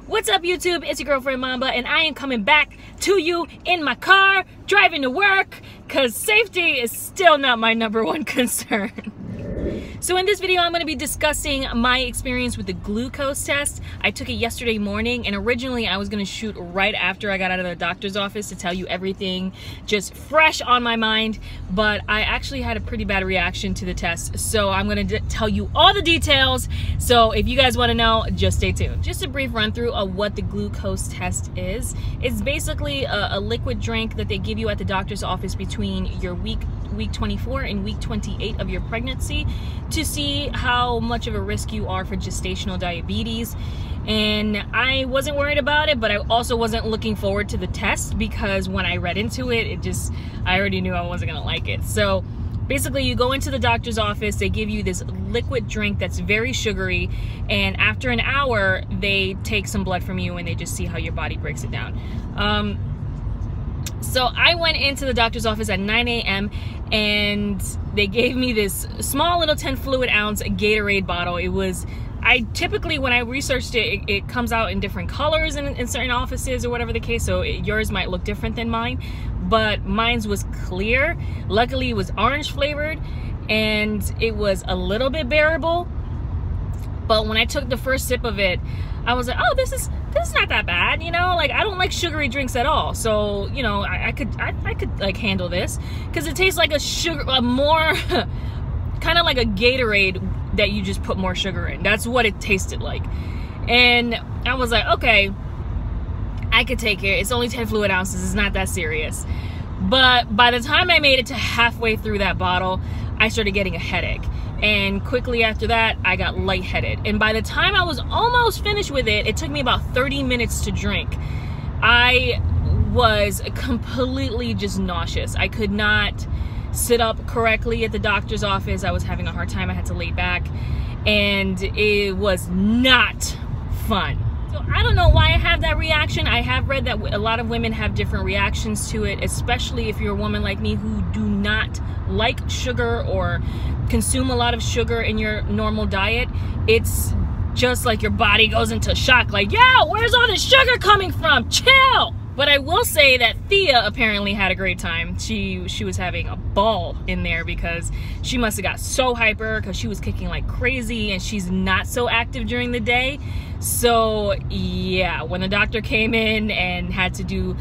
What's up, YouTube? It's your girlfriend Mamba, and I am coming back to you in my car, driving to work, because safety is still not my #1 concern. So in this video, I'm going to be discussing my experience with the glucose test. I took it yesterday morning, and originally I was going to shoot right after I got out of the doctor's office to tell you everything just fresh on my mind, but I actually had a pretty bad reaction to the test, so I'm going to tell you all the details. So if you guys want to know, just stay tuned. Just a brief run through of what the glucose test is. It's basically a liquid drink that they give you at the doctor's office between your week 24 and week 28 of your pregnancy to see how much of a risk you are for gestational diabetes. And I wasn't worried about it, but I also wasn't looking forward to the test because when I read into it, I already knew I wasn't gonna like it. So basically, you go into the doctor's office, they give you this liquid drink that's very sugary, and after an hour, they take some blood from you and they just see how your body breaks it down. So I went into the doctor's office at 9 a.m. and they gave me this small little 10 fluid ounce Gatorade bottle. I typically, when I researched it, it comes out in different colors in certain offices or whatever the case, so yours might look different than mine, but mine's was clear. Luckily, it was orange flavored and it was a little bit bearable, but when I took the first sip of it, I was like, oh, this is not that bad, you know? Like, I don't like sugary drinks at all, so, you know, I could like handle this, because it tastes like a more kind of like a Gatorade that you just put more sugar in. That's what it tasted like. And I was like, okay, I could take it. It's only 10 fluid ounces. It's not that serious. But by the time I made it to halfway through that bottle, I started getting a headache. And quickly after that, I got lightheaded. And by the time I was almost finished with it, it took me about 30 minutes to drink. I was completely just nauseous. I could not sit up correctly at the doctor's office. I was having a hard time. I had to lay back, and it was not fun. So I don't know why I have that reaction. I have read that a lot of women have different reactions to it, especially if you're a woman like me who do not like sugar or consume a lot of sugar in your normal diet. It's just like your body goes into shock, like, yo, where's all this sugar coming from? Chill! But I will say that Thea apparently had a great time. She was having a ball in there because she must have got so hyper because she was kicking like crazy, and she's not so active during the day. So yeah, when the doctor came in and had to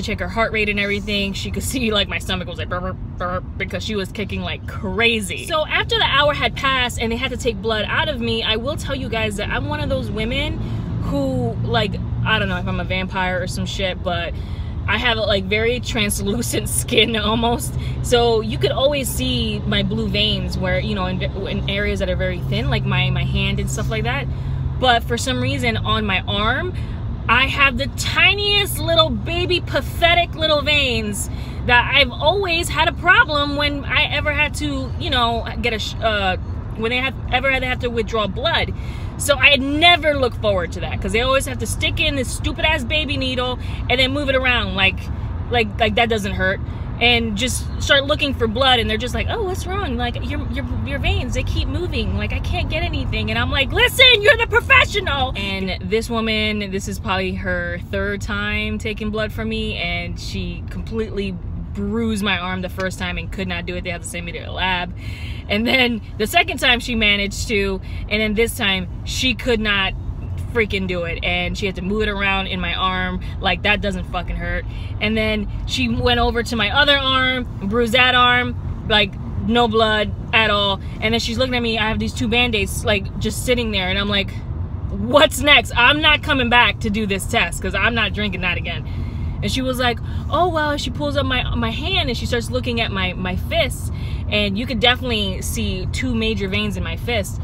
check her heart rate and everything, she could see like my stomach was like burp, burp, burp, because she was kicking like crazy. So after the hour had passed and they had to take blood out of me, I will tell you guys that I'm one of those women who, like, I don't know if I'm a vampire or some shit, but I have like very translucent skin almost. So you could always see my blue veins where, you know, in areas that are very thin, like my hand and stuff like that. But for some reason on my arm, I have the tiniest little baby pathetic little veins that I've always had a problem when I ever had to, you know, get when they ever had to withdraw blood. So I had never looked forward to that, because they always have to stick in this stupid ass baby needle and then move it around like that doesn't hurt, and just start looking for blood, and they're just like, oh, what's wrong? Like, your veins, they keep moving, like I can't get anything. And I'm like, listen, you're the professional. And this woman, this is probably her 3rd time taking blood from me, and she completely bruised my arm the first time and could not do it. They had to send me to the lab. And then the second time she managed to, and then this time she could not freaking do it, and she had to move it around in my arm like that doesn't fucking hurt. And then she went over to my other arm, bruised that arm, like no blood at all. And then she's looking at me, I have these 2 band-aids like just sitting there, and I'm like, what's next? I'm not coming back to do this test because I'm not drinking that again. And she was like, oh, well, she pulls up my hand and she starts looking at my fist, and you could definitely see 2 major veins in my fist.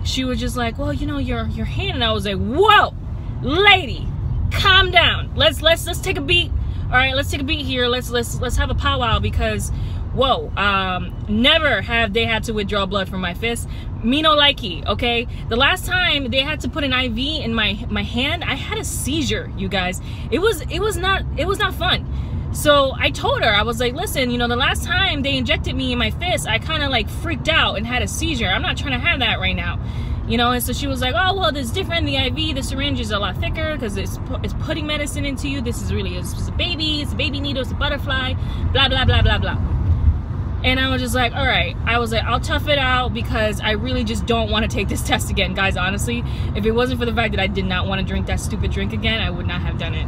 She was just like, well, you know, your hand. And I was like, whoa, lady, calm down. Let's take a beat. All right, let's take a beat here. Let's have a powwow, because whoa, never have they had to withdraw blood from my fist. Me no likey, okay? The last time they had to put an IV in my hand, I had a seizure, you guys. It was not fun. So I told her, I was like, listen, you know, the last time they injected me in my fist, I kind of like freaked out and had a seizure. I'm not trying to have that right now. you know. And so she was like, oh, well, this is different. The IV, the syringe is a lot thicker because it's putting medicine into you. This is really, it's a baby needle, it's a butterfly, blah, blah, blah, blah, blah. And I was just like, all right. I was like, I'll tough it out because I really just don't want to take this test again. Guys, honestly, if it wasn't for the fact that I did not want to drink that stupid drink again, I would not have done it.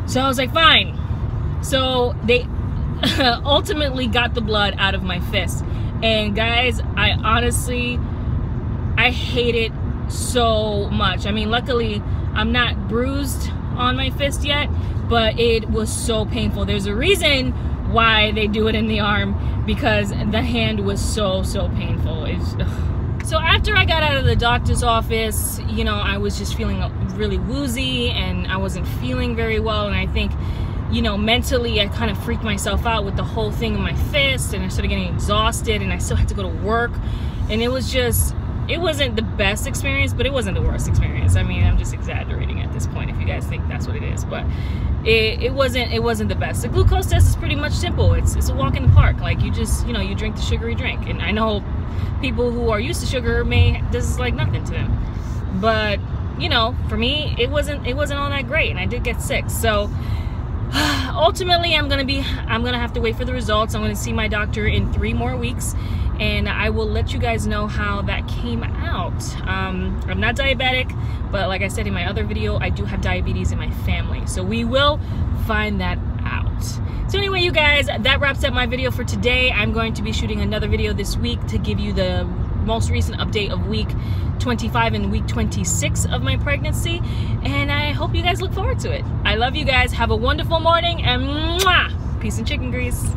So I was like, fine. So they ultimately got the blood out of my fist. And guys, I honestly hate it so much. I mean, luckily, I'm not bruised on my fist yet, but it was so painful. There's a reason why they do it in the arm, because the hand was so painful. So after I got out of the doctor's office, you know, I was just feeling really woozy and I wasn't feeling very well, and I think, you know, mentally I kind of freaked myself out with the whole thing in my fist, and I started getting exhausted, and I still had to go to work, and it was just, it wasn't the best experience, but it wasn't the worst experience. I mean, I'm just exaggerating at this point if you guys think that's what it is, but it wasn't the best. The glucose test is pretty much simple. It's a walk in the park. Like, you just, you know, you drink the sugary drink, and I know people who are used to sugar this is like nothing to them, but you know, for me, it wasn't all that great, and I did get sick. So ultimately, I'm gonna have to wait for the results. I'm gonna see my doctor in 3 more weeks, and I will let you guys know how that came out. I'm not diabetic, but like I said in my other video, I do have diabetes in my family, so we will find that out. So anyway, you guys, that wraps up my video for today. I'm going to be shooting another video this week to give you the most recent update of week 25 and week 26 of my pregnancy, and I hope you guys look forward to it. I love you guys. Have a wonderful morning, and mwah! Peace and chicken grease.